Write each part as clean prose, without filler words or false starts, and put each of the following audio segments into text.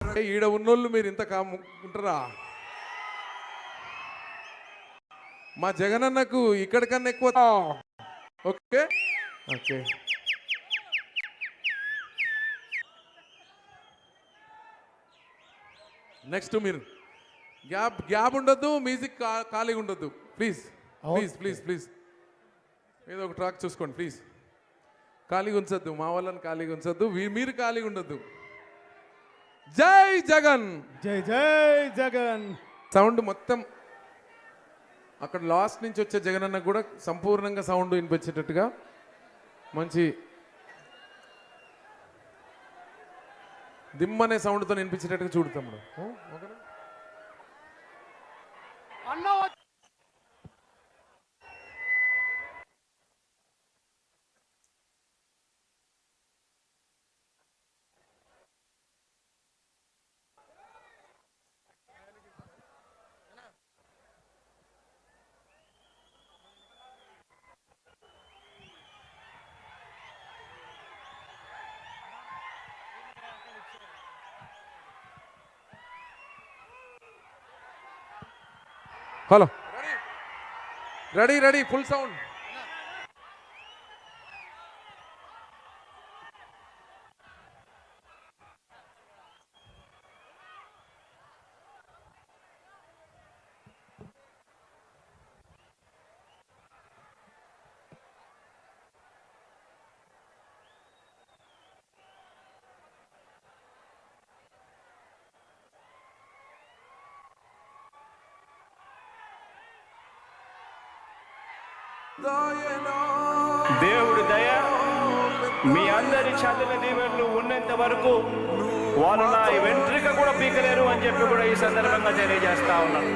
ఈడ ఉన్నోళ్ళు మీరు ఇంత ఉంటారా? మా జగనన్నకు ఇక్కడికన్నా ఎక్కువ. ఓకే ఓకే, నెక్స్ట్ మీరు గ్యాప్ ఉండొద్దు, మ్యూజిక్ ఖాళీగా ఉండొద్దు ప్లీజ్ ప్లీజ్ ప్లీజ్ ప్లీజ్. ఏదో ఒక ట్రాక్ చూసుకోండి ప్లీజ్. ఖాళీగా ఉంచొద్దు, మా వాళ్ళని ఖాళీగా ఉంచొద్దు, మీరు ఖాళీగా ఉండొద్దు. జై జగన్, జై జై జగన్. సౌండ్ మొత్తం అక్కడ లాస్ట్ నుంచి వచ్చే జగనన్న కూడా సంపూర్ణంగా సౌండ్ వినిపించేటట్టుగా మంచి దిమ్మనే సౌండ్తో వినిపించేటట్టుగా చూడతాం. ఓకేనా? Hello, ready ready, full sound. దేవుడి దయ మీ అందరి చల్లని దీవెనలు ఉన్నంత వరకు వాళ్ళు నా వెంట్రిక కూడా పీకలేరు అని చెప్పి కూడా ఈ సందర్భంగా తెలియజేస్తా ఉన్నాను.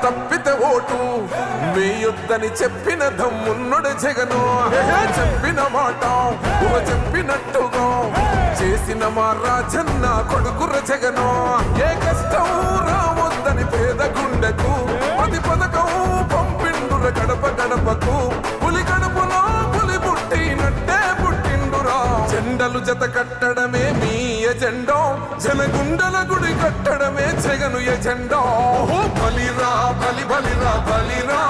తప్పితే ఓటు వేయొద్దని చెప్పిన దమ్మున్నడు జగను. చెప్పిన మాట చెప్పినట్టుగా చేసిన మా రాజన్న కొడుకుర జగను. ఏ కష్టం రావద్దని పేద గుండెకు అది పథకం పంపిండుర గడప గడపకు. పులి గడపలో పులి పుట్టినట్టే పుట్టిండురా. జెండలు జత కట్టడమే మీ ఎజెండా, జనగుండల గుడి కట్టడమే జగను ఎజెండా. బలిరా బలి బలిరా బలిరా,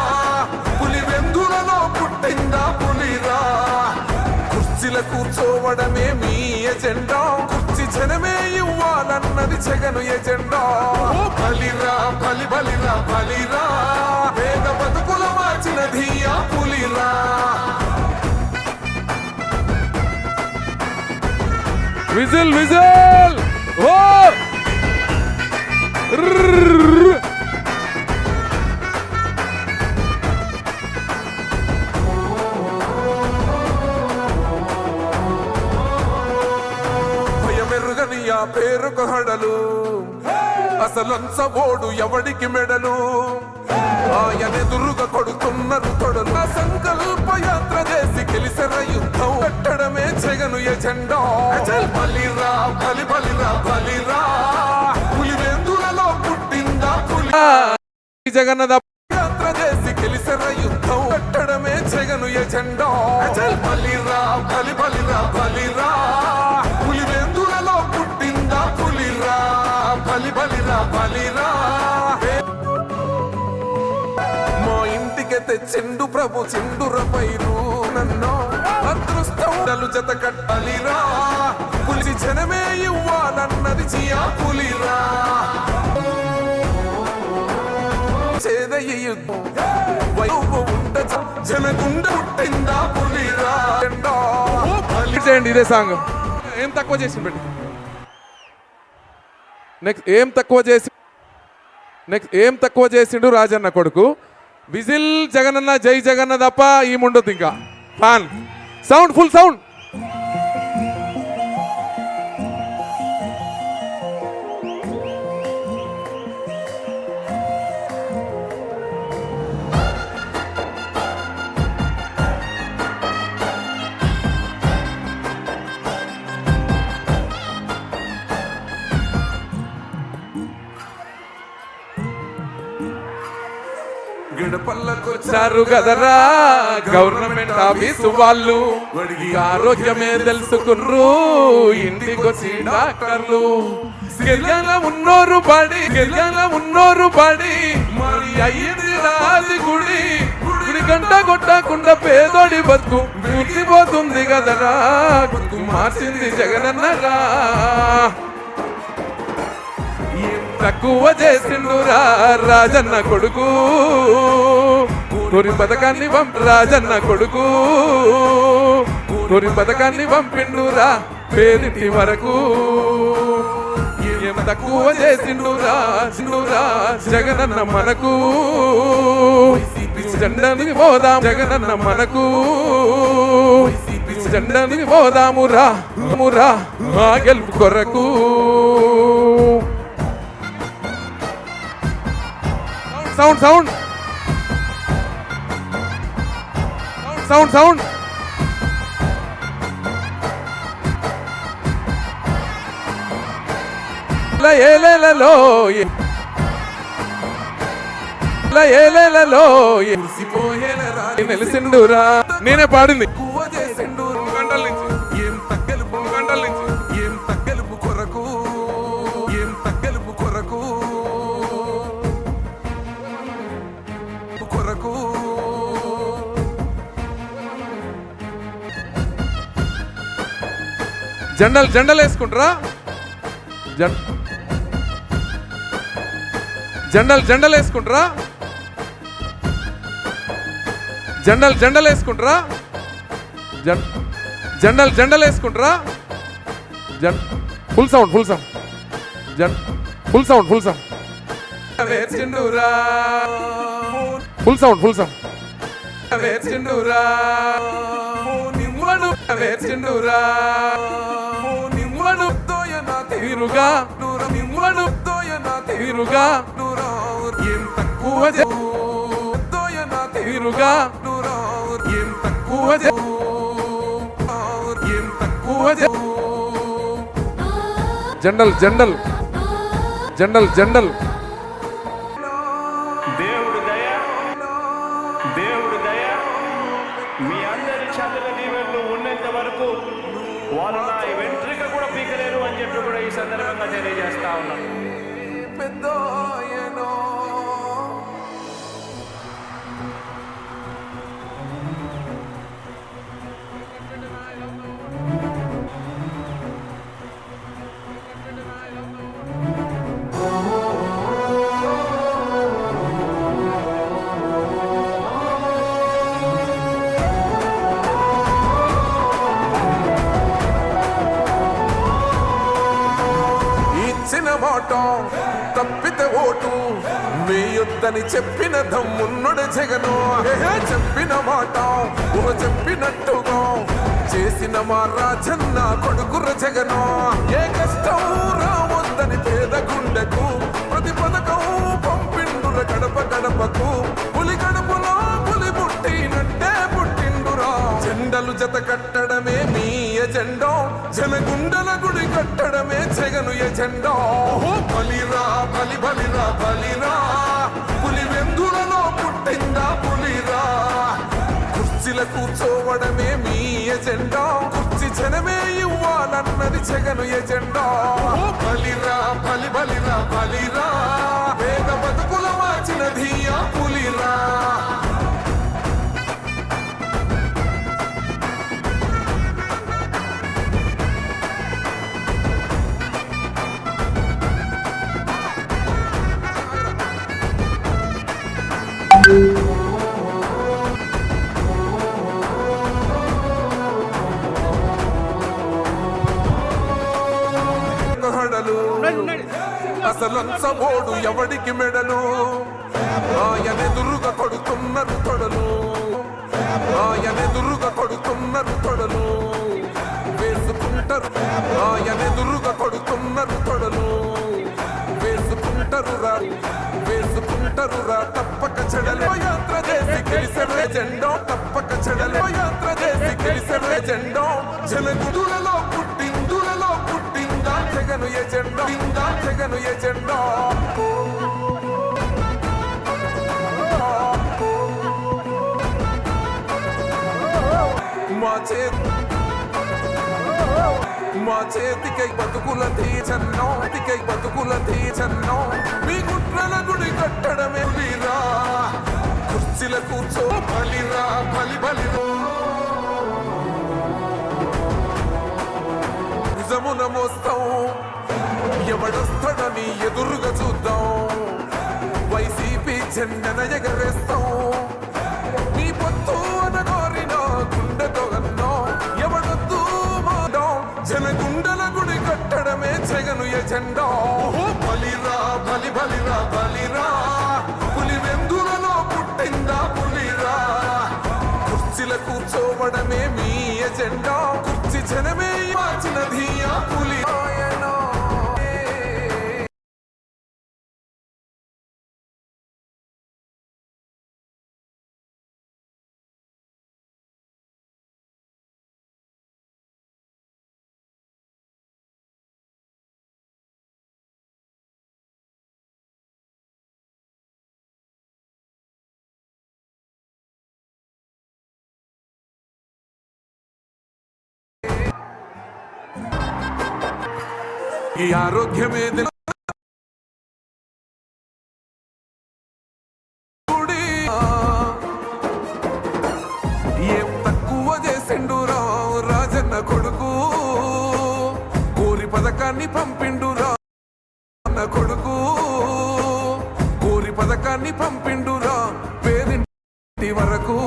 పులి వెందులలో పుట్టిందా పులిరా. కుర్చీల కూర్చోవడమే మీ ఎజెండా, కుర్చీ జనమే ఇవ్వాలన్నది జగను ఎజెండా. బలిరా బలి బలిరా బలిరా, పేద బతుకుల మార్చినది ఆ పులిరా. Whistle whistle. ఓ భయమెరుగని ఆ పేరుకు హడలు, అసలంచబోడు ఎవడికి మెడలు. ఆయనెదురుగా కొడుతున్నారు తొడలు. సంకల్ప యాత్ర చేసి గెలిసిన యుద్ధం కట్టడమే జగను ఎజెండా. బలిరా బలి బలిరా బలిరా, పులి వెందులలో పుట్టిందా పులి. జగన్న యాత్ర చేసి గెలిసిన యుద్ధం కట్టడమే జగను ఎజెండా. బలిరా బలి బలిరా బలిరా, పులి వెందులలో పుట్టిందా పులిరా. బలి బలిరా బలిరా, తెచ్చిండు ప్రభు చిండుర పైరు నన్నో. అదృష్టం జత కట్టాలిరా, పులి జనమే ఇవ్వాలన్నది చియా పులిరా. జనగుండ పుట్టిందా పులిరా. చేయండి ఇదే సాంగ్. ఏం తక్కువ చేసి పెట్టి నెక్స్ట్ ఏం తక్కువ చేసిండు రాజన్న కొడుకు. విజిల్ జగనన్న జై జగన్న తప్ప ఏముండదు ఇంకా. Fan sound, full sound. వచ్చారు కదరా గవర్నమెంట్ ఆఫీసు వాళ్ళు ఆరోగ్యమే తెలుసుకుర్రు ఇంటికొచ్చి డాక్టర్లు గిరిజన ఉన్నోరు పడి మరి అయ్యింది రాది గుడి గంట కొట్టకుండా పేదోడి బతుకు పూర్తిపోతుంది కదరా బతుకు మార్చింది జగనన్నరా తక్కువ చేసిండురా రాజన్న కొడుకు తొరి పథకాన్ని రాజన్న కొడుకు తొరి పథకాన్ని పంపిండురా పేరింటి వరకు ఏం తక్కువ చేసిండురా జగనన్న మనకు జెండానికి పోదాం జగనన్న మనకు జెండానికి పోదామురా మా గెలుపు కొరకు సౌండ్ సౌండ్ సౌండ్ సౌండ్ ఏలేలలో నిలిసిండురా నేనే పాడింది గంటల నుంచి ఏం తగ్గెలుపు కొరకు జెండలు వేసుకుంటారా జెండలు వేసుకుంటారా జెండలు వేసుకుంటారా జెండలు వేసుకుంటారా ఫుల్ సౌండ్ ఫుల్ సౌండ్ వేర్చిండురా ఫుల్ సౌండ్ వేర్చిండురా వేర్చిండురా తీరుగా ఏం తక్కువ తీరుగా ఏం తక్కువ జెండల్ దేవుడు దయ మీ అందరి చదువుల దీవెనలు ఉన్నంత వరకు వాళ్ళు నా వెంట్రిక కూడా పీకలేరు అని చెప్పి కూడా ఈ సందర్భంగా తెలియజేస్తా ఉన్నాను. మాట తప్పితే ఓటు వేయొద్దని చెప్పిన దమ్మున్నడు జగను చెప్పిన మాట చెప్పినట్టుగా చేసిన మా రాజన్న కొడుకుర జగను ఏ కష్టం రావద్దని పేద గుండెకు ప్రతి పథకం పంపిండుర గడపకు పులి గడపలో పులి పుట్టినట్టే పుట్టిండురా జెండలు జత కట్టడమే మీ ఎజెండా జనగుండల గుడి కట్టడమే జగను ఎజెండా బలిరా పులి వెందులలో పుట్టిందా పులిరా కుర్చీల కూర్చోవడమే మీ ఎజెండా కుర్చీ జనమే ఇవ్వాలన్నది జగను ఎజెండా బలిరా వేద బతుకుల వాచినది ఆ పులిరా అసలంచబోడు ఎవడికి మెడలు ఆయనెదురుగా కొడుతున్నారు తొడలు వేసుకుంటారు ఆయనెదురుగా కొడుతున్నారు తొడలు వేసుకుంటారు రా తప్పక చెడలు యాత్ర చేసి గెలిసే జెండో తప్పక చెడలు యాత్ర చేసి గెలిసే జెండో జనగుడులలో పుట్టిందా జగను ఎజెండా మా చేతికై బతుకుల తీచన్నో మీ గుట్రల గుడి కట్టడమే బలిరా కుర్చీల కూర్చో బలిరా బలిరా నిజమున మోస్తాం ఎవడొస్తాడని ఎదురుగా చూద్దాం వైసీపీ జెండన ఎగరేస్తాం మీ పొత్తు అనగోరిన గుండెతో అన్నో ఎవడొద్దు మాడం జనగుండల గుడి కట్టడమే జగను ఎజెండా బలిరా బలిరా పులివెందులలో పుట్టిందా పులిరా కుర్చీల కూర్చోవడమే మీ ఎజెండా కుర్చీ జనమే మార్చినది ఆ పులి ఈ ఆరోగ్యమే ఏం తక్కువ చేసిండు రాజన్న కొడుకు కోరి పథకాన్ని పంపిండురా కొడుకు కోరి పథకాన్ని పంపిండురా పేదింటి వరకు